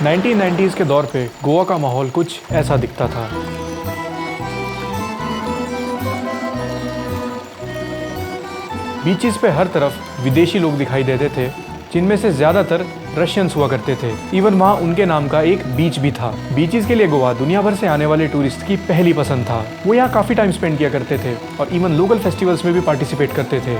1990s के दौर पे गोवा का माहौल कुछ ऐसा दिखता था। बीचेस पे हर तरफ विदेशी लोग दिखाई देते थे, जिनमें से ज्यादातर रशियंस हुआ करते थे। इवन वहाँ उनके नाम का एक बीच भी था। बीचेस के लिए गोवा दुनिया भर से आने वाले टूरिस्ट की पहली पसंद था। वो यहाँ काफी टाइम स्पेंड किया करते थे और इवन लोकल फेस्टिवल्स में भी पार्टिसिपेट करते थे।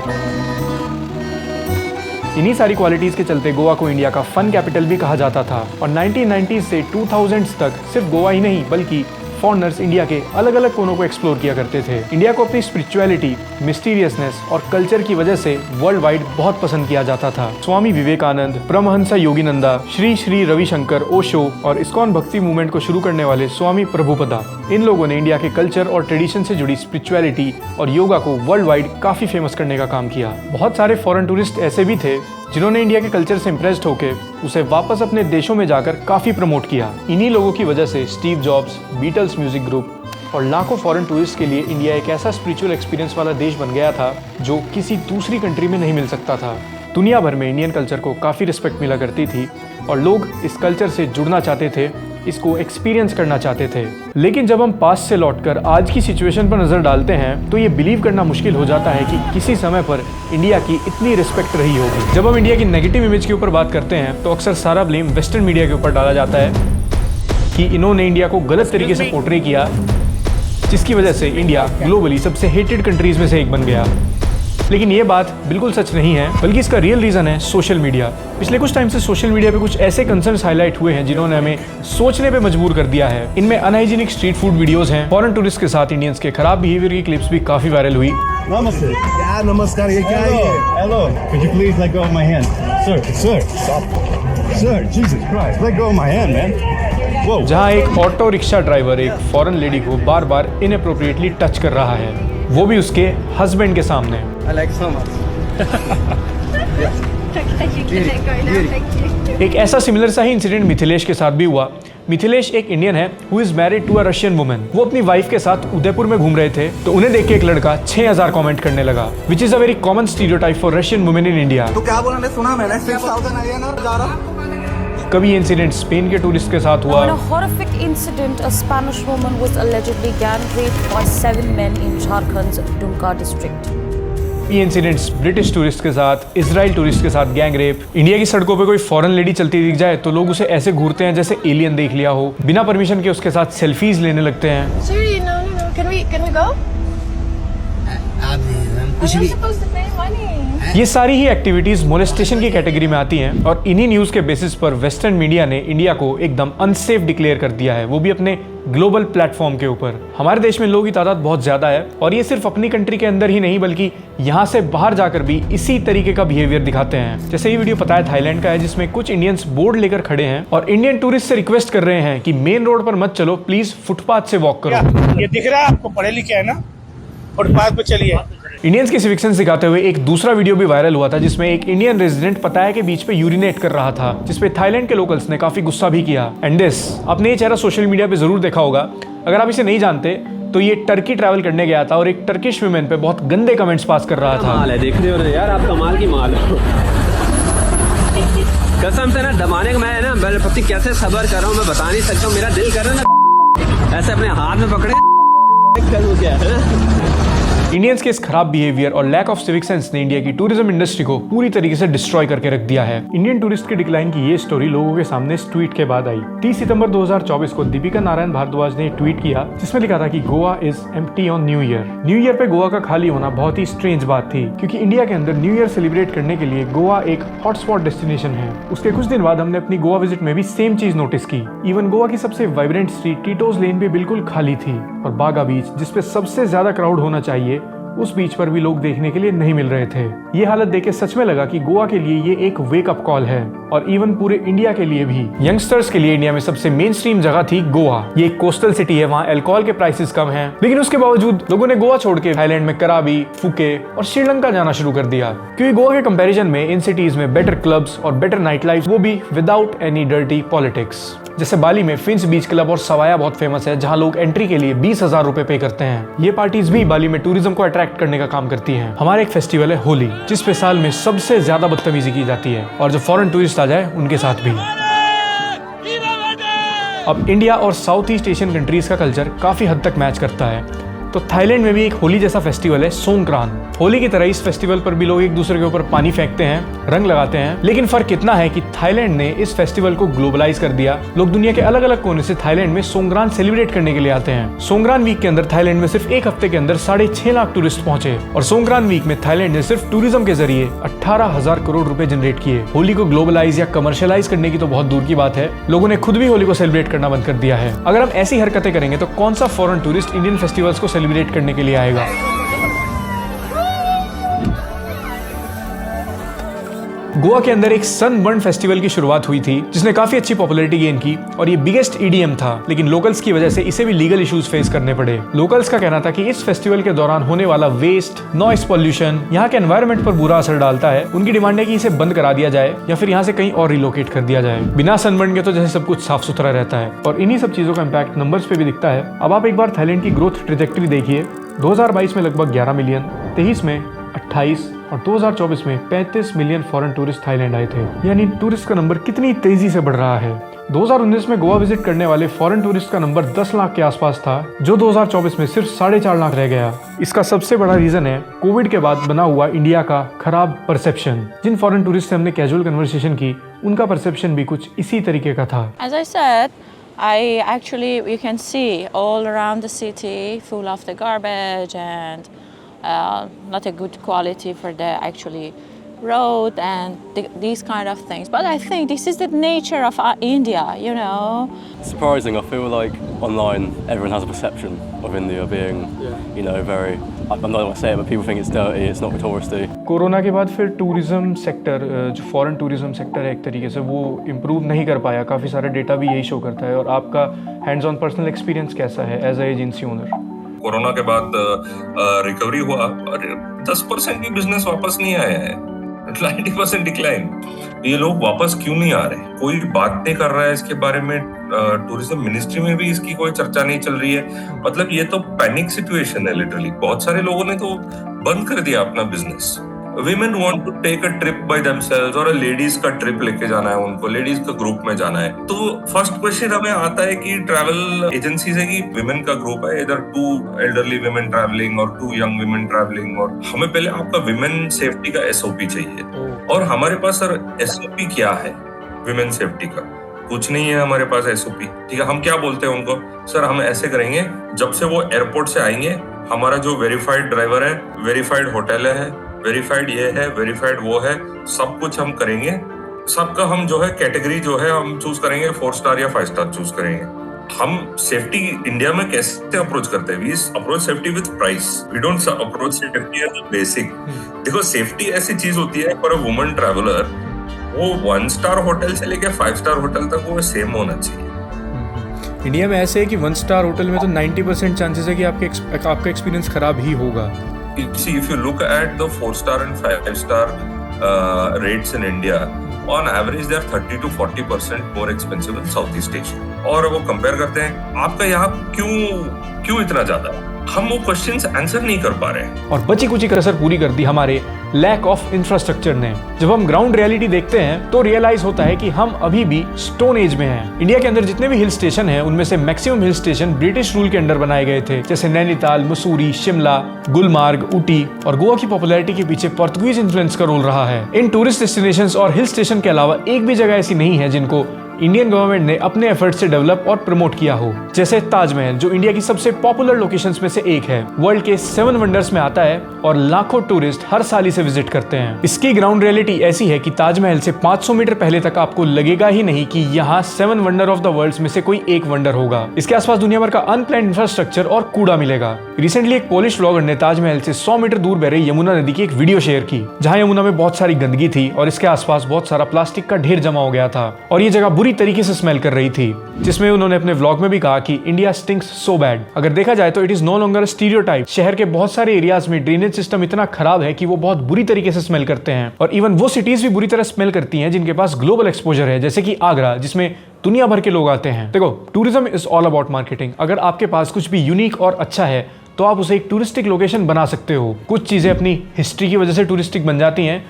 इन्हीं सारी क्वालिटीज के चलते गोवा को इंडिया का फन कैपिटल भी कहा जाता था और 1990s से 2000s तक सिर्फ गोवा ही नहीं बल्कि फॉरेनर्स इंडिया के अलग अलग कोनों को एक्सप्लोर किया करते थे। इंडिया को अपनी स्पिरिचुअलिटी, मिस्टीरियसनेस और कल्चर की वजह से वर्ल्ड वाइड बहुत पसंद किया जाता था। स्वामी विवेकानंद, परमहंस योगीनंदा, श्री श्री रविशंकर, ओशो और इस्कॉन भक्ति मूवमेंट को शुरू करने वाले स्वामी प्रभुपदा, इन लोगों ने इंडिया के कल्चर और ट्रेडिशन से जुड़ी स्पिरिचुअलिटी और योगा को वर्ल्ड वाइड काफी फेमस करने का काम किया। बहुत सारे फॉरेन टूरिस्ट ऐसे भी थे जिन्होंने इंडिया के कल्चर से इम्प्रेस्ड होकर उसे वापस अपने देशों में जाकर काफी प्रमोट किया। इन्हीं लोगों की वजह से Steve Jobs, Beatles music group और लाखों फॉरेन टूरिस्ट के लिए इंडिया एक ऐसा स्पिरिचुअल एक्सपीरियंस वाला देश बन गया था जो किसी दूसरी कंट्री में नहीं मिल सकता था। दुनिया भर में इंडियन कल्चर को काफी रिस्पेक्ट मिला करती थी और लोग इस कल्चर से जुड़ना चाहते थे, इसको एक्सपीरियंस करना चाहते थे। लेकिन जब हम पास्ट से लौटकर आज की सिचुएशन पर नजर डालते हैं तो ये बिलीव करना मुश्किल हो जाता है कि किसी समय पर इंडिया की इतनी रिस्पेक्ट रही होगी। जब हम इंडिया की नेगेटिव इमेज के ऊपर बात करते हैं तो अक्सर सारा ब्लेम वेस्टर्न मीडिया के ऊपर डाला जाता है कि इन्होंने इंडिया को गलत तरीके से पोर्ट्रे किया, जिसकी वजह से इंडिया ग्लोबली सबसे हेटेड कंट्रीज में से एक बन गया। लेकिन ये बात बिल्कुल सच नहीं है, बल्कि इसका रियल रीजन है सोशल मीडिया। पिछले कुछ टाइम से सोशल मीडिया पे कुछ ऐसे कंसर्न्स हाईलाइट हुए हैं जिन्होंने हमें सोचने पे मजबूर कर दिया है। इनमें अनहाइजीनिक स्ट्रीट फूड वीडियोस हैं, फॉरेन टूरिस्ट के साथ इंडियंस के खराब बिहेवियर की क्लिप्स भी काफी वायरल हुई। नमस्ते। क्या नमस्कार, ये क्या है? Hello, could you please let go of my hand? Sir, stop. Sir, Jesus Christ, let go of my hand, man. Whoa. जहाँ एक ऑटो रिक्शा ड्राइवर एक फॉरेन लेडी को बार बार इनअप्रोप्रिएटली टच कर रहा है, वो भी उसके हस्बैंड के सामने। I like so much. एक ऐसा सिमिलर सा ही इंसिडेंट मिथिलेश के साथ भी हुआ। मिथिलेश एक इंडियन है who is married to a Russian woman. वो अपनी वाइफ के साथ उदयपुर में घूम रहे थे तो उन्हें देख के एक लड़का 6000 कमेंट करने लगा, which is a very common stereotype for Russian women in India. तो क्या बोला? सुना मैंने 6000 आया ना जा रहा। कभी ये इंसिडेंट स्पेन के टूरिस्ट के साथ हुआ। In a horrific incident, a Spanish woman was allegedly gang raped by 7 men in Jharkhand's Dumka district. ये इंसिडेंट्स ब्रिटिश टूरिस्ट के साथ, इजराइल टूरिस्ट के साथ गैंग रेप। इंडिया की सड़कों पे कोई फॉरेन लेडी चलती दिख जाए तो लोग उसे ऐसे घूरते हैं जैसे एलियन देख लिया हो। बिना परमिशन के उसके साथ सेल्फीज लेने लगते हैं। Sorry, no. Can we go? कुछ I'm भी। not supposed to pay money. ये सारी ही एक्टिविटीज मोलेस्टेशन की कैटेगरी में आती हैं और इन्हीं न्यूज के बेसिस पर वेस्टर्न मीडिया ने इंडिया को एकदम अनसेफ डिक्लेयर कर दिया है, वो भी अपने ग्लोबल प्लेटफॉर्म के ऊपर। हमारे देश में लोगों की तादाद बहुत ज्यादा है और ये सिर्फ अपनी कंट्री के अंदर ही नहीं बल्कि यहाँ से बाहर जाकर भी इसी तरीके का बिहेवियर दिखाते हैं। जैसे ये वीडियो पता है थाईलैंड का है, जिसमें कुछ इंडियंस बोर्ड लेकर खड़े हैं और इंडियन टूरिस्ट से रिक्वेस्ट कर रहे हैं कि मेन रोड पर मत चलो, प्लीज फुटपाथ से वॉक करो। ये दिख रहा है आपको, पढ़े लिखे है ना, फुटपाथ पे चलिए। इंडियंस की सिविक सेंस दिखाते हुए एक दूसरा वीडियो भी वायरल हुआ था जिसमें एक इंडियन रेजिडेंट पताया के बीच पे यूरिनेट कर रहा था, जिसपे थाईलैंड के लोकल्स ने काफी गुस्सा भी किया। एंड दिस, आपने ये चेहरा सोशल मीडिया पे जरूर देखा होगा। अगर आप इसे नहीं जानते तो ये टर्की ट्रैवल करने गया था और एक टर्किश वुमेन पे बहुत गंदे कमेंट्स पास कर रहा था। माल है, देख रहे हो ना यार, आप कमाल की माल हो। कसम से ना दबाने का मैं ना पति कैसे सबर कर रहा हूँ मैं बता नहीं सकता हूँ। मेरा दिल कर रहा है ना ऐसे अपने हाथ में पकड़े करूँ क्या है। इंडियंस के इस खराब बिहेवियर और लैक ऑफ सिविक सेंस ने इंडिया की टूरिज्म इंडस्ट्री को पूरी तरीके से डिस्ट्रॉय करके रख दिया है। इंडियन टूरिस्ट के डिक्लाइन की ये स्टोरी लोगों के सामने इस ट्वीट के बाद आई। 30 सितंबर 2024 को दीपिका नारायण भारद्वाज ने ट्वीट किया जिसमें लिखा था कि Goa is empty on new year. New year पे गोवा का खाली होना बहुत ही स्ट्रेंज बात थी, क्योंकि इंडिया के अंदर न्यू ईयर सेलिब्रेट करने के लिए गोवा एक हॉटस्पॉट डेस्टिनेशन है। उसके कुछ दिन बाद हमने अपनी गोवा विजिट में भी सेम चीज नोटिस की। इवन गोवा की सबसे वाइब्रेंट स्ट्रीट टीटोज लेन भी बिल्कुल खाली थी और बागा बीच, जिसपे सबसे ज्यादा क्राउड होना चाहिए, उस बीच पर भी लोग देखने के लिए नहीं मिल रहे थे। ये हालत देख के सच में लगा कि गोवा के लिए ये एक वेक अप कॉल है और इवन पूरे इंडिया के लिए भी। यंगस्टर्स के लिए इंडिया में सबसे मेन स्ट्रीम जगह थी गोवा। ये एक कोस्टल सिटी है, वहाँ अल्कोहल के प्राइसेस कम हैं, लेकिन उसके बावजूद लोगों ने गोवा छोड़ के थाईलैंड में कराबी, फुके और श्रीलंका जाना शुरू कर दिया, क्योंकि गोवा के कंपैरिजन में इन सिटीज में बेटर क्लब्स और बेटर नाइट लाइफ, वो भी विदाउट एनी डर्टी पॉलिटिक्स। जैसे बाली में फिंच बीच क्लब और सवाया बहुत फेमस है, जहाँ लोग एंट्री के लिए 20,000 रुपए पे करते हैं। ये पार्टीज भी बाली में टूरिज्म को अट्रैक्ट करने का काम करती हैं। हमारा एक फेस्टिवल है होली, जिसपे साल में सबसे ज्यादा बदतमीजी की जाती है और जो फॉरेन टूरिस्ट आ जाए उनके साथ भी। अब इंडिया और साउथ ईस्ट एशियन कंट्रीज का कल्चर काफ़ी हद तक मैच करता है। तो थाईलैंड में भी एक होली जैसा फेस्टिवल है सोंगक्रान। होली की तरह इस फेस्टिवल पर भी लोग एक दूसरे के ऊपर पानी फेंकते हैं, रंग लगाते हैं, लेकिन फर्क इतना है कि थाईलैंड ने इस फेस्टिवल को ग्लोबलाइज कर दिया। लोग दुनिया के अलग अलग कोने से थाईलैंड में सोंगक्रान सेलिब्रेट करने के लिए आते हैं। सोंगक्रान वीक के अंदर थाईलैंड में सिर्फ एक हफ्ते के अंदर 6.5 लाख टूरिस्ट पहुंचे और सोंगक्रान वीक में थाईलैंड ने सिर्फ टूरिज्म के जरिए 18,000 करोड़ रुपए जनरेट किए। होली को ग्लोबलाइज या कमर्शियलाइज करने की तो बहुत दूर की बात है, लोगों ने खुद भी होली को सेलिब्रेट करना बंद कर दिया है। अगर हम ऐसी हरकतें करेंगे तो कौन सा फॉरेन टूरिस्ट इंडियन फेस्टिवल्स को सेलिब्रेट करने के लिए आएगा? गोवा के अंदर एक सनबर्न फेस्टिवल की शुरुआत हुई थी जिसने काफी अच्छी पॉपुलैरिटी गेन की और ये बिगेस्ट ईडीएम था, लेकिन लोकल्स की वजह से इसे भी लीगल इश्यूज फेस करने पड़े। लोकल्स का कहना था कि इस फेस्टिवल के दौरान होने वाला वेस्ट, नॉइस पॉल्यूशन यहाँ के एनवायरनमेंट पर बुरा असर डालता है। उनकी डिमांड है कि इसे बंद करा दिया जाए या फिर यहाँ से कहीं और रिलोकेट कर दिया जाए। बिना सनबर्न के तो जैसे सब कुछ साफ सुथरा रहता है और इन्हीं सब चीजों का इम्पैक्ट नंबर्स पे भी दिखता है। अब आप एक बार थाईलैंड की ग्रोथ ट्रेजेक्टरी देखिए। 2022 में लगभग 11 मिलियन, 23 में 28 और 2024 में 35 मिलियन फॉरेन टूरिस्ट थाईलैंड आए थे। यानी टूरिस्ट का नंबर कितनी तेजी से बढ़ रहा है। 2019 में गोवा विजिट करने वाले फॉरेन टूरिस्ट का नंबर 10 लाख के आसपास था, जो 2024 में सिर्फ 4.5 लाख रह गया। इसका सबसे बड़ा रीजन है कोविड के बाद बना हुआ इंडिया का खराब परसेप्शन। जिन फॉरेन टूरिस्ट से हमने कैजुअल कन्वर्सेशन की, उनका परसेप्शन भी कुछ इसी तरीके का था। As I said, you can see all around the city full of the garbage and not a good quality for the road and these kind of things. But I think this is the nature of India, you know. Surprising. I feel like online everyone has a perception of India being, very, I'm not going to say it, but people think it's dirty, it's not touristy. Corona के बाद फिर tourism sector, जो foreign tourism sector है एक तरीके से, वो improve नहीं कर पाया। काफ़ी सारा डेटा भी यही शो करता है। और आपका हैंड्स ऑन पर्सनल एक्सपीरियंस कैसा है as a agency owner? Corona के बाद रिकवरी हुआ और 10% भी बिजनेस वापस नहीं आया है। 90% डिक्लाइन। ये लोग वापस क्यों नहीं आ रहे? कोई बात नहीं कर रहा है इसके बारे में। टूरिज्म मिनिस्ट्री में भी इसकी कोई चर्चा नहीं चल रही है। मतलब ये तो पैनिक सिचुएशन है लिटरली। बहुत सारे लोगों ने तो बंद कर दिया अपना business. Women want to take a trip by themselves और लेडीज का ट्रिप लेके जाना है उनको, लेडीज का ग्रुप में जाना है। तो फर्स्ट क्वेश्चन हमें आता है कि ट्रैवल एजेंसी से कि विमेन का ग्रुप है, इधर 2 एल्डरली विमेन ट्रैवलिंग और 2 यंग विमेन ट्रैवलिंग, और हमें पहले आपका विमेन सेफ्टी का एसओपी चाहिए। और हमारे पास सर एसओपी क्या है विमेन सेफ्टी का? कुछ नहीं है हमारे पास एसओपी। ठीक है, हम क्या बोलते हैं उनको, सर हम ऐसे करेंगे, जब से वो एयरपोर्ट से आएंगे हमारा जो वेरीफाइड ड्राइवर है, वेरीफाइड होटल है, वेरीफाइड ये है, वेरीफाइड वो है, सब कुछ हम करेंगे। सबका हम जो है कैटेगरी जो है हम चूज करेंगे, 4 स्टार या 5 स्टार चूज करेंगे। हम सेफ्टी इंडिया में कैसे अप्रोच करते हैं? We approach safety with price, we don't approach safety as basic. देखो सेफ्टी ऐसी चीज होती है फॉर अ वुमन ट्रैवलर, वो 1 स्टार होटल से लेके 5 स्टार होटल तक वो सेम होना चाहिए। इंडिया में ऐसे है कि 1 स्टार होटल में तो 90% चांसेस है कि आपका एक्सपीरियंस खराब ही होगा। See, if you look at the 4-star and 5-star rates in India, on average they are 30 to 40% more expensive in Southeast Asia. और वो कंपेयर करते हैं आपका यहाँ क्यों इतना ज्यादा है? हम वो क्वेश्चंस आंसर नहीं कर पा रहे हैं। और बची कुची कसर पूरी कर दी हमारे लैक ऑफ इंफ्रास्ट्रक्चर ने। जब हम ग्राउंड रियलिटी देखते हैं तो रियलाइज होता है कि हम अभी भी स्टोन एज में हैं। इंडिया के अंदर जितने भी हिल स्टेशन हैं उनमें से maximum hill station British rule के अंडर बनाए गए थे, जैसे नैनीताल, मसूरी, शिमला, गुलमार्ग, ऊटी। और गोवा की पॉपुलैरिटी के पीछे पोर्तुगीज इन्फ्लुएंस का रोल रहा है। इन टूरिस्ट डेस्टिनेशंस और हिल स्टेशन के अलावा एक भी जगह ऐसी नहीं है जिनको इंडियन गवर्नमेंट ने अपने एफर्ट से डेवलप और प्रमोट किया हो। जैसे ताजमहल, जो इंडिया की सबसे पॉपुलर लोकेशंस में से एक है, वर्ल्ड के 7 वंडर्स में आता है और लाखों टूरिस्ट हर साल इसे विजिट करते हैं। इसकी ग्राउंड रियलिटी ऐसी है कि ताजमहल से 500 मीटर पहले तक आपको लगेगा ही नहीं कि यहाँ 7 वंडर ऑफ द वर्ल्ड में से कोई एक वंडर होगा। इसके आसपास दुनिया भर का अनप्लान्ड इंफ्रास्ट्रक्चर और कूड़ा मिलेगा। रिसेंटली एक पोलिश व्लॉगर ने ताजमहल से 100 मीटर दूर बह रही यमुना नदी की एक वीडियो शेयर की, जहाँ यमुना में बहुत सारी गंदगी थी और इसके आसपास बहुत सारा प्लास्टिक का ढेर जमा हो गया था और ये जगह बुरी तरीके से स्मेल कर रही थी, जिसमें उन्होंने अपने व्लॉग में भी कहा कि इंडिया स्टिंक्स सो बैड। अगर देखा जाए तो it is no longer stereotype. शहर के बहुत सारे एरियाज में ड्रेनेज सिस्टम इतना खराब है कि वो बहुत बुरी तरीके से स्मेल करते हैं और इवन वो सिटीज भी बुरी तरह स्मेल करती हैं जिनके पास ग्लोबल एक्सपोजर है, जैसे कि आगरा, जिसमें दुनिया भर के लोग आते हैं। देखो, tourism is all about marketing. अगर आपके पास कुछ भी यूनिक और अच्छा है तो आप उसे एक टूरिस्टिक लोकेशन बना सकते हो। कुछ चीजें अपनी हिस्ट्री की वजह से टूरिस्टिक बन जाती हैं,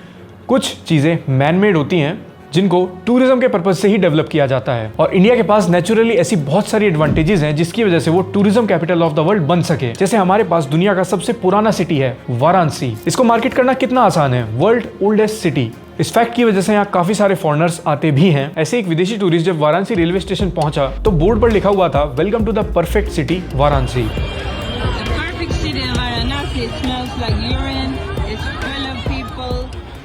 कुछ चीजें मैन मेड होती हैं जिनको टूरिज्म के पर्पज से ही डेवलप किया जाता है। और इंडिया के पास नेचुरली ऐसी बहुत सारी एडवांटेजेस हैं जिसकी वजह से वो tourism capital of the world बन सके। जैसे हमारे पास दुनिया का सबसे पुराना सिटी है वाराणसी। इसको मार्केट करना कितना आसान है, वर्ल्ड ओल्डेस्ट सिटी। इस फैक्ट की वजह से यहाँ काफी सारे फॉरेनर्स आते भी हैं। ऐसे एक विदेशी टूरिस्ट जब वाराणसी रेलवे स्टेशन पहुंचा तो बोर्ड पर लिखा हुआ था, welcome to the perfect city Varanasi.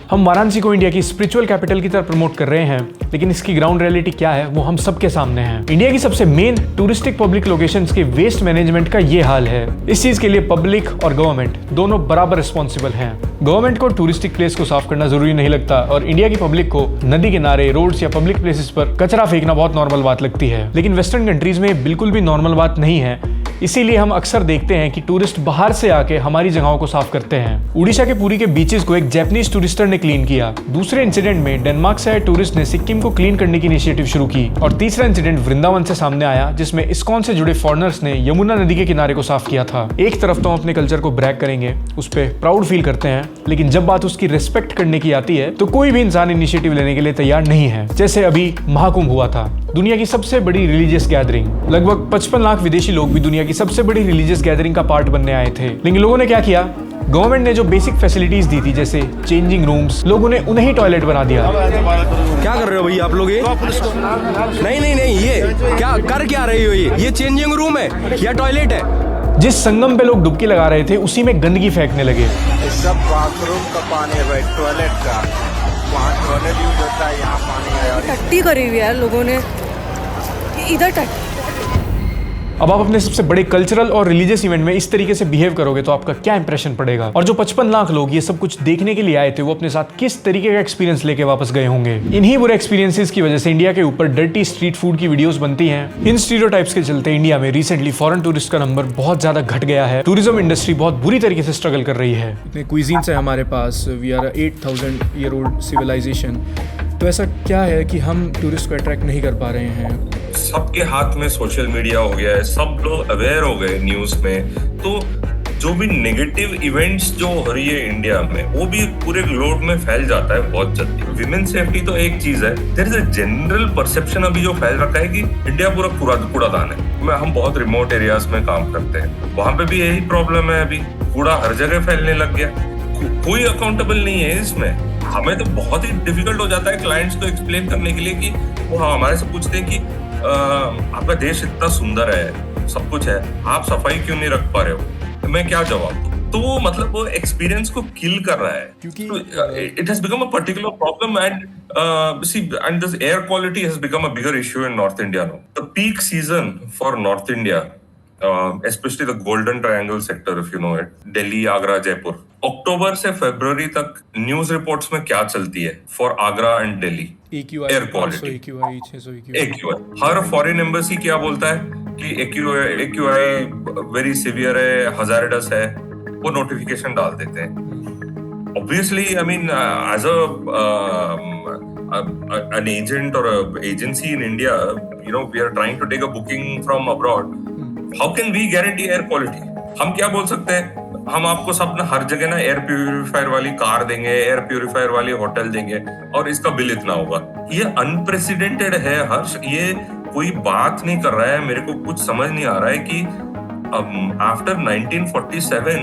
हम वाराणसी को इंडिया की स्पिरिचुअल कैपिटल की तरह प्रमोट कर रहे हैं, लेकिन इसकी ग्राउंड रियलिटी क्या है वो हम सबके सामने है। इंडिया की सबसे मेन टूरिस्टिक पब्लिक लोकेशंस के वेस्ट मैनेजमेंट का ये हाल है। इस चीज के लिए पब्लिक और गवर्नमेंट दोनों बराबर रिस्पॉन्सिबल हैं। गवर्नमेंट को टूरिस्टिक प्लेस को साफ करना जरूरी नहीं लगता और इंडिया की पब्लिक को नदी किनारे, रोड्स या पब्लिक प्लेसेस पर कचरा फेंकना बहुत नॉर्मल बात लगती है। लेकिन वेस्टर्न कंट्रीज में बिल्कुल भी नॉर्मल बात नहीं है। इसीलिए हम अक्सर देखते हैं कि टूरिस्ट बाहर से आके हमारी जगहों को साफ करते हैं। उड़ीसा के पुरी के बीचेस को एक जैपनीज टूरिस्टर ने क्लीन किया। दूसरे इंसिडेंट में डेनमार्क से आए टूरिस्ट ने सिक्किम को क्लीन करने की इनिशिएटिव शुरू की। और तीसरा इंसिडेंट वृंदावन से सामने आया जिसमें इस्कॉन से जुड़े फॉरेनर्स ने यमुना नदी के किनारे को साफ किया था। एक तरफ तो हम अपने कल्चर को ब्रैग करेंगे, उस पर प्राउड फील करते हैं, लेकिन जब बात उसकी रिस्पेक्ट करने की आती है तो कोई भी इंसान इनिशिएटिव लेने के लिए तैयार नहीं है। जैसे अभी महाकुंभ हुआ था, दुनिया की सबसे बड़ी रिलीजियस गैदरिंग। लगभग 55 लाख विदेशी लोग भी दुनिया की सबसे बड़ी रिलीजियस गैदरिंग का पार्ट बनने आए थे। लेकिन लोगों ने क्या किया, गवर्नमेंट ने जो बेसिक फैसिलिटीज दी थी जैसे चेंजिंग रूम्स, लोगों ने उन्हें ही टॉयलेट बना दिया। क्या कर रहे हो भैया आप लोग? ये नहीं ये क्या कर क्या रही हो? ये चेंजिंग रूम है या टॉयलेट है? जिस संगम पे लोग डुबकी लगा रहे थे उसी में गंदगी फेंकने लगे। सब बाथरूम का पानी है, टॉयलेट का, वहाँ टॉयलेट यूज होता है, यहाँ पानी है। टट्टी करी हुई है लोगों ने इधर टट्टी। अब आप अपने सबसे बड़े कल्चरल और रिलीजियस इवेंट में इस तरीके से बिहेव करोगे तो आपका क्या इंप्रेशन पड़ेगा। और जो 55 लाख लोग ये सब कुछ देखने के लिए आए थे वो अपने साथ किस तरीके का एक्सपीरियंस लेके वापस गए होंगे। इन्हीं बुरे एक्सपीरियंसेस की वजह से इंडिया के ऊपर डर्टी स्ट्रीट फूड की वीडियोस बनती हैं। इन स्टीरियोटाइप्स के चलते इंडिया में रिसेंटली फॉरेन टूरिस्ट का नंबर बहुत ज्यादा घट गया है। टूरिज्म इंडस्ट्री बहुत बुरी तरीके से स्ट्रगल कर रही है। इतने क्विजीन्स है हमारे पास, we are 8000 year old civilisation. तो ऐसा क्या है कि हम टूरिस्ट को अट्रैक्ट नहीं कर पा रहे हैं? सबके हाथ में सोशल मीडिया हो गया है, सब लोग अवेयर हो गए न्यूज में। तो जो भी नेगेटिव इवेंट्स जो हो रही है इंडिया में वो भी पूरे ग्लोब में फैल जाता है बहुत जल्दी। विमेन सेफ्टी तो एक चीज है, there is a general perception अभी जो फैल रखा है कि इंडिया पूरा कूड़ादान है। हम बहुत रिमोट एरियाज में काम करते हैं, वहां पे भी यही प्रॉब्लम है। अभी कूड़ा हर जगह फैलने लग गया, कोई अकाउंटेबल नहीं है इसमें। हमें तो बहुत ही डिफिकल्ट हो जाता है क्लाइंट्स को एक्सप्लेन करने के लिए कि वो हमारे से पूछते हैं कि आपका देश इतना सुंदर है, सब कुछ है, आप सफाई क्यों नहीं रख पा रहे हो? तो मैं क्या जवाब दूं? तो वो मतलब वो एक्सपीरियंस को किल कर रहा है, क्योंकि it has become a particular problem and this air quality has become a bigger issue in north India now. The peak season for north India, especially the Golden Triangle sector, if you know it, Delhi, Agra, Jaipur. अक्टूबर से फरवरी तक news reports में क्या चलती है for Agra and Delhi? Air quality, AQI। हर foreign embassy क्या बोलता है कि AQI वेरी सीवियर है, हजारडस है, वो नोटिफिकेशन डाल देते हैं। Obviously I mean as an agent or a agency in India, you know, we are trying to take a booking from abroad. How can we guarantee air quality? हम क्या बोल सकते हैं? हम आपको सब ना हर जगह ना एयर प्यूरिफायर वाली कार देंगे, एयर प्यूरिफायर वाली होटल देंगे और इसका बिल इतना होगा। ये अनप्रेसिडेंटेड है हर्ष, ये कोई बात नहीं कर रहा है। मेरे को कुछ समझ नहीं आ रहा है कि after 1947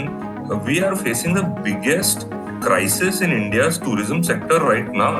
we are facing the biggest crisis in India's tourism sector right now.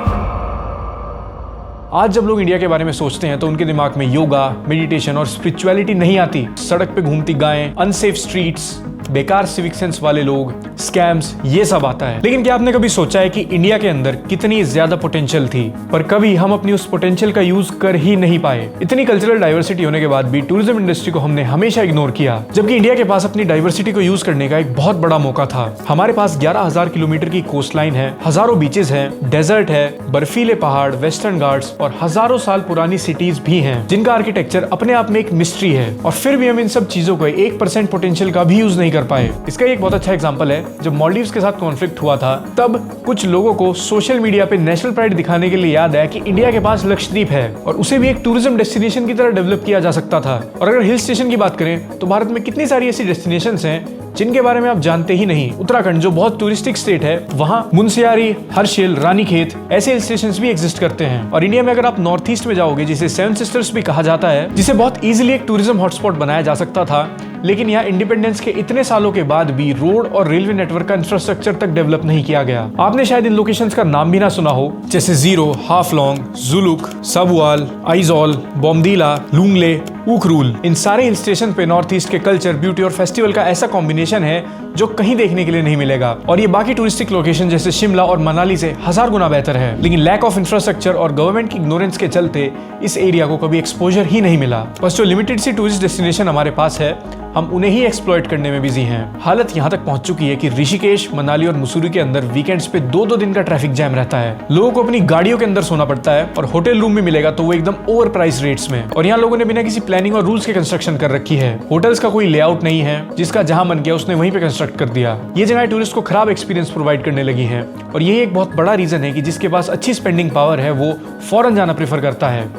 आज जब लोग इंडिया के बारे में सोचते हैं तो उनके दिमाग में योगा, मेडिटेशन और स्पिरिचुअलिटी नहीं आती। सड़क पे घूमती गायें, अनसेफ स्ट्रीट्स, बेकार सिविक सेंस वाले लोग, स्कैम्स, ये सब आता है। लेकिन क्या आपने कभी सोचा है कि इंडिया के अंदर कितनी ज्यादा पोटेंशियल थी, पर कभी हम अपनी उस पोटेंशियल का यूज कर ही नहीं पाए। इतनी कल्चरल डाइवर्सिटी होने के बाद भी टूरिज्म इंडस्ट्री को हमने हमेशा इग्नोर किया, जबकि इंडिया के पास अपनी डाइवर्सिटी को यूज करने का एक बहुत बड़ा मौका था। हमारे पास 11,000 किलोमीटर की कोस्ट लाइन है, हजारों बीचेस हैं, डेजर्ट है, बर्फीले पहाड़, वेस्टर्न घाट्स और हजारों साल पुरानी सिटीज भी हैं, जिनका आर्किटेक्चर अपने आप में एक मिस्ट्री है। और फिर भी हम इन सब चीजों को 1% पोटेंशियल का भी यूज नहीं कर पाए। इसका एक बहुत अच्छा एग्जांपल है, जब मालदीव्स के साथ कॉन्फ्लिक्ट हुआ था तब कुछ लोगों को सोशल मीडिया पे नेशनल प्राइड दिखाने के लिए याद आया कि इंडिया के पास लक्षद्वीप है और उसे भी एक टूरिज्म डेस्टिनेशन की तरह डेवलप किया जा सकता था। और अगर हिल स्टेशन की बात करें तो भारत में कितनी सारी ऐसी डेस्टिनेशंस हैं जिनके बारे में आप जानते ही नहीं। उत्तराखंड जो बहुत टूरिस्टिक स्टेट है, वहाँ मुनस्यारी, हर्षिल, रानीखेत ऐसे हिल स्टेशन भी एग्जिस्ट करते हैं। और इंडिया में अगर आप नॉर्थ ईस्ट में जाओगे, जिसे सेवन सिस्टर्स भी कहा जाता है, जिसे बहुत इजीली एक टूरिज्म हॉटस्पॉट बनाया जा सकता था, लेकिन यहाँ इंडिपेंडेंस के इतने सालों के बाद भी रोड और रेलवे नेटवर्क का इंफ्रास्ट्रक्चर तक डेवलप नहीं किया गया। आपने शायद इन लोकेशंस का नाम भी ना सुना हो, जैसे जीरो, हाफलोंग, जुलुक, सबवाल, आइजॉल, बोमदीला, लुंगले, उखरूल। इन सारे हिल स्टेशन पे नॉर्थ ईस्ट के कल्चर, ब्यूटी और फेस्टिवल का ऐसा कॉम्बिनेशन है जो कहीं देखने के लिए नहीं मिलेगा। और ये बाकी टूरिस्टिक लोकेशन जैसे शिमला और मनाली से 1000 गुना बेहतर है। लेकिन लैक ऑफ इंफ्रास्ट्रक्चर और गवर्नमेंट की इग्नोरेंस के चलते इस एरिया को कभी एक्सपोजर ही नहीं मिला। बस जो लिमिटेड सी टूरिस्ट डेस्टिनेशन हमारे पास है, हम उन्हें ही एक्सप्लॉइट करने में बिजी हैं। हालत यहाँ तक पहुंच चुकी है कि ऋषिकेश, मनाली और मसूरी के अंदर वीकेंड्स पे 2-2 दिन का ट्रैफिक जैम रहता है। लोगों को अपनी गाड़ियों के अंदर सोना पड़ता है और होटल रूम भी मिलेगा तो वो एकदम ओवर प्राइस रेट्स में। और यहाँ लोगों ने बिना किसी प्लानिंग और रूल्स के कंस्ट्रक्शन कर रखी है। होटल्स का कोई लेआउट नहीं है, जिसका जहां मन किया उसने वहीं पे कंस्ट्रक्ट कर दिया। ये जगह टूरिस्ट को खराब एक्सपीरियंस प्रोवाइड करने लगी है। और यही एक बहुत बड़ा रीजन है कि जिसके पास अच्छी स्पेंडिंग पावर है वो फॉरेन जाना प्रेफर करता है।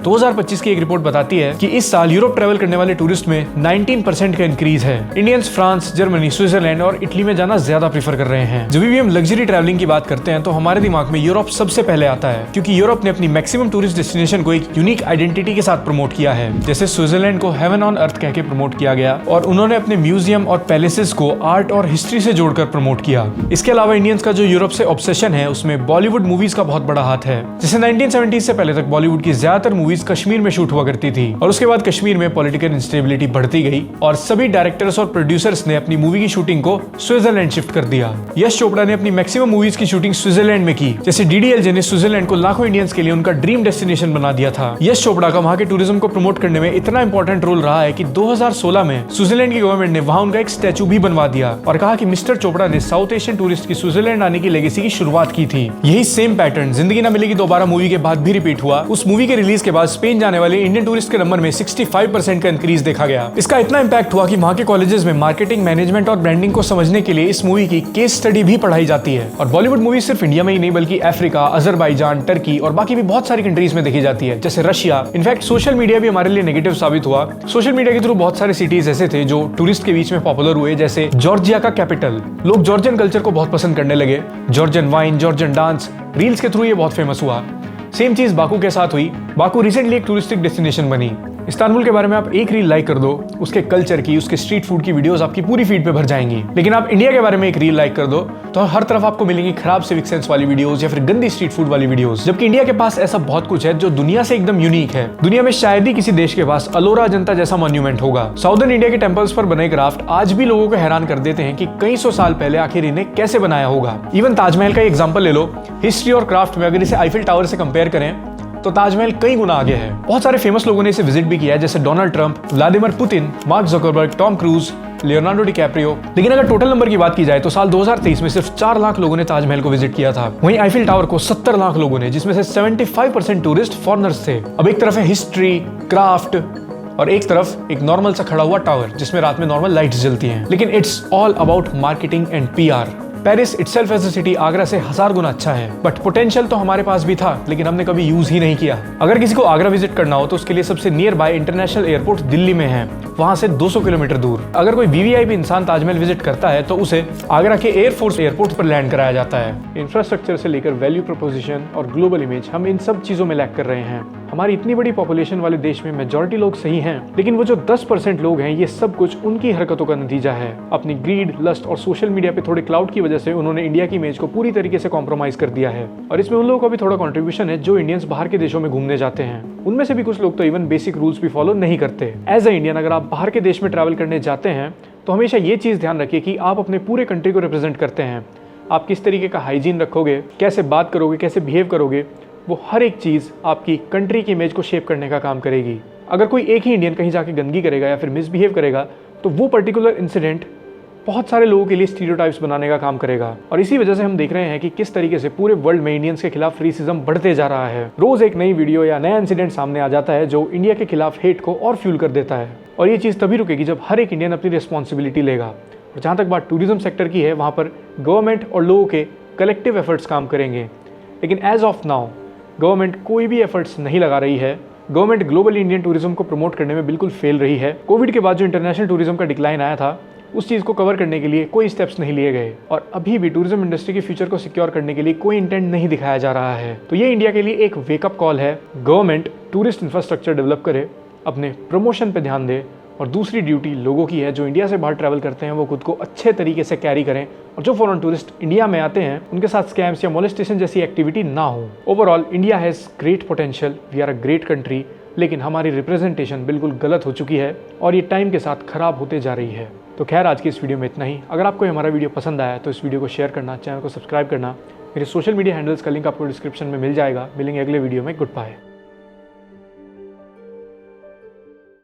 2025 की एक रिपोर्ट बताती है कि इस साल यूरोप ट्रैवल करने वाले टूरिस्ट में 19% का इंक्रीज है। इंडियंस फ्रांस, जर्मनी, स्विट्जरलैंड और इटली में जाना ज्यादा प्रेफर कर रहे हैं। जब भी हम लग्जरी ट्रैवलिंग की बात करते हैं तो हमारे दिमाग में यूरोप सबसे पहले आता है, क्योंकि यूरोप ने अपनी मैक्सिमम टूरिस्ट डेस्टिनेशन को एक यूनिक आइडेंटिटी के साथ प्रमोट किया है। जैसे स्विट्जरलैंड को हेवन ऑन अर्थ कह के प्रमोट किया गया और उन्होंने अपने म्यूजियम और पैलेसेस को आर्ट और हिस्ट्री से जोड़कर प्रमोट किया। इसके अलावा इंडियंस का जो यूरोप से ऑब्सेशन है, उसमें बॉलीवुड मूवीज का बहुत बड़ा हाथ है। जैसे 1970 से पहले तक बॉलीवुड की ज्यादातर मूवीज कश्मीर में शूट हुआ करती थी और उसके बाद कश्मीर में पॉलिटिकल इंस्टेबिलिटी बढ़ती गई और सभी डायरेक्टर्स और प्रोड्यूसर्स ने अपनी मूवी की शूटिंग को स्विट्जरलैंड शिफ्ट कर दिया। यश चोपड़ा ने अपनी मैक्सिमम मूवीज की शूटिंग स्विट्जरलैंड में की। जैसे डीडीएलजे ने स्विट्जरलैंड को लाखों इंडियंस के लिए उनका ड्रीम डेस्टिनेशन बना दिया था। यश चोपड़ा का वहां के टूरिज्म को प्रमोट करने में इतना इंपॉर्टेंट रोल रहा है कि 2016 में स्विट्जरलैंड की गवर्नमेंट ने वहां उनका एक स्टैचू भी बनवा दिया और कहा कि मिस्टर चोपड़ा ने साउथ एशियन टूरिस्ट की स्विट्जरलैंड आने की लेगेसी की शुरुआत की थी। यही सेम पैटर्न जिंदगी ना मिलेगी दोबारा मूवी के बाद भी रिपीट हुआ। उस मूवी के रिलीज के बाद स्पेन जाने वाले इंडियन टूरिस्ट के नंबर में 65% का इंक्रीज देखा गया। इसका इतना इंपैक्ट हुआ कि वहां के कॉलेजेस में मार्केटिंग, मैनेजमेंट और ब्रांडिंग को समझने के लिए इस मूवी की केस स्टडी भी पढ़ाई जाती है। और बॉलीवुड मूवी सिर्फ इंडिया में ही नहीं बल्कि अफ्रीका, अजरबैजान, टर्की और बाकी भी बहुत सारी कंट्रीज में देखी जाती है, जैसे रशिया। इनफैक्ट सोशल मीडिया भी हमारे लिए नेगेटिव साबित हुआ। सोशल मीडिया के थ्रू बहुत सारे सिटीज ऐसे थे जो टूरिस्ट के बीच में पॉपुलर हुए, जैसे जॉर्जिया का कैपिटल। लोग जॉर्जियन कल्चर को बहुत पसंद करने लगे। Georgian wine, Georgian dance, reels के थ्रू ये बहुत फेमस हुआ। सेम चीज बाकू के साथ हुई। बाकू रिसेंटली एक टूरिस्टिक डेस्टिनेशन बनी। इस्तांबुल के बारे में आप एक रील लाइक कर दो, उसके कल्चर की, उसके स्ट्रीट फूड की वीडियोस आपकी पूरी फीड पे भर जाएंगी। लेकिन आप इंडिया के बारे में एक रील लाइक कर दो तो हर तरफ आपको मिलेंगी खराब सिविक सेंस वाली वीडियोस या फिर गंदी स्ट्रीट फूड वाली वीडियोस। जबकि इंडिया के पास ऐसा बहुत कुछ है जो दुनिया से एकदम यूनिक है। दुनिया में शायद ही किसी देश के पास अलोरा अजंता जैसा मॉन्यूमेंट होगा। साउदर्न इंडिया के टेम्पल्स पर बने क्राफ्ट आज भी लोगों को हैरान कर देते हैं कि कई सौ साल पहले आखिर इन्हें कैसे बनाया होगा। इवन ताजमहल का एग्जाम्पल ले लो। हिस्ट्री और क्राफ्ट में अगर इसे आईफिल टावर से कंपेयर करें तो ताजमहल कई गुना आगे है। बहुत सारे फेमस लोगों ने इसे विजिट भी किया है, जैसे Donald Trump, Vladimir Putin, mark Zuckerberg, Tom cruise, Leonardo DiCaprio. लेकिन अगर टोटल नंबर की बात की जाए तो साल 2023 में सिर्फ 4 लाख लोगों ने ताजमहल को विजिट किया था। वहीं आईफिल टावर को 70 लाख लोगों ने, जिसमें से 75% टूरिस्ट फॉरेनर्स थे। अब एक तरफ है हिस्ट्री, क्राफ्ट और एक तरफ एक नॉर्मल सा खड़ा हुआ टावर जिसमें रात में नॉर्मल लाइट्स जलती हैं। लेकिन it's all about marketing and PR. Paris itself as a city Agra से 1000 गुना अच्छा है, बट पोटेंशियल तो हमारे पास भी था लेकिन हमने कभी यूज ही नहीं किया। अगर किसी को आगरा विजिट करना हो तो उसके लिए सबसे near by international airport Delhi में है, वहां से 200 किलोमीटर दूर। अगर कोई वीवीआईपी इंसान ताजमहल विजिट करता है तो उसे आगरा के एयरफोर्स एयरपोर्ट पर लैंड कराया जाता है। इंफ्रास्ट्रक्चर से लेकर वैल्यू प्रोपोजिशन और ग्लोबल इमेज, हम इन सब चीजों में लैग कर रहे हैं। हमारी इतनी बड़ी पॉपुलेशन वाले देश में मेजॉरिटी लोग सही हैं, लेकिन वो जो 10% लोग हैं, ये सब कुछ उनकी हरकतों का नतीजा है। अपनी ग्रीड, लस्ट और सोशल मीडिया पे थोड़े क्लाउड की वजह से उन्होंने इंडिया की इमेज को पूरी तरीके से कॉम्प्रोमाइज कर दिया है। और इसमें उन लोगों का भी थोड़ा कंट्रीब्यूशन है जो इंडियंस बाहर के देशों में घूमने जाते हैं। उनमें से भी कुछ लोग तो इवन बेसिक रूल्स भी फॉलो नहीं करते। एज अ इंडियन अगर आप बाहर के देश में ट्रैवल करने जाते हैं तो हमेशा ये चीज ध्यान रखिए कि आप अपने पूरे कंट्री को रिप्रेजेंट करते हैं। आप किस तरीके का हाइजीन रखोगे, कैसे बात करोगे, कैसे बिहेव करोगे, वो हर एक चीज़ आपकी कंट्री की इमेज को शेप करने का काम करेगी। अगर कोई एक ही इंडियन कहीं जाके गंदगी करेगा या फिर मिसबिहेव करेगा तो वो पर्टिकुलर इंसिडेंट बहुत सारे लोगों के लिए स्टीरियोटाइप्स बनाने का काम करेगा। और इसी वजह से हम देख रहे हैं कि किस तरीके से पूरे वर्ल्ड में इंडियंस के खिलाफ रेसिज्म बढ़ते जा रहा है। रोज एक नई वीडियो या नया इंसिडेंट सामने आ जाता है जो इंडिया के खिलाफ हेट को और फ्यूल कर देता है। और ये चीज़ तभी रुकेगी जब हर एक इंडियन अपनी रिस्पॉन्सिबिलिटी लेगा। और जहाँ तक बात टूरिज्म सेक्टर की है, वहाँ पर गवर्नमेंट और लोगों के कलेक्टिव एफर्ट्स काम करेंगे। लेकिन एज ऑफ नाउ गवर्नमेंट कोई भी एफर्ट्स नहीं लगा रही है। गवर्नमेंट ग्लोबल इंडियन टूरिज्म को प्रमोट करने में बिल्कुल फेल रही है। कोविड के बाद जो इंटरनेशनल टूरिज्म का डिक्लाइन आया था उस चीज़ को कवर करने के लिए कोई स्टेप्स नहीं लिए गए और अभी भी टूरिज्म इंडस्ट्री के फ्यूचर को सिक्योर करने के लिए कोई इंटेंट नहीं दिखाया जा रहा है। तो ये इंडिया के लिए एक वेकअप कॉल है। गवर्नमेंट टूरिस्ट इंफ्रास्ट्रक्चर डेवलप करे, अपने प्रमोशन पे ध्यान दे, और दूसरी ड्यूटी लोगों की है जो इंडिया से बाहर ट्रैवल करते हैं वो खुद को अच्छे तरीके से कैरी करें, और जो फॉरेन टूरिस्ट इंडिया में आते हैं उनके साथ स्कैम्स या मोलेस्टेशन जैसी एक्टिविटी ना हो। Overall India has great potential, we are a great country, लेकिन हमारी रिप्रेजेंटेशन बिल्कुल गलत हो चुकी है और ये टाइम के साथ ख़राब होते जा रही है। तो खैर आज की इस वीडियो में इतना ही। अगर आपको हमारा वीडियो पसंद आया तो इस वीडियो को शेयर करना, चैनल को सब्सक्राइब करना। मेरे सोशल मीडिया हैंडल्स का लिंक आपको डिस्क्रिप्शन में मिल जाएगा। मिलेंगे अगले वीडियो में। Good bye.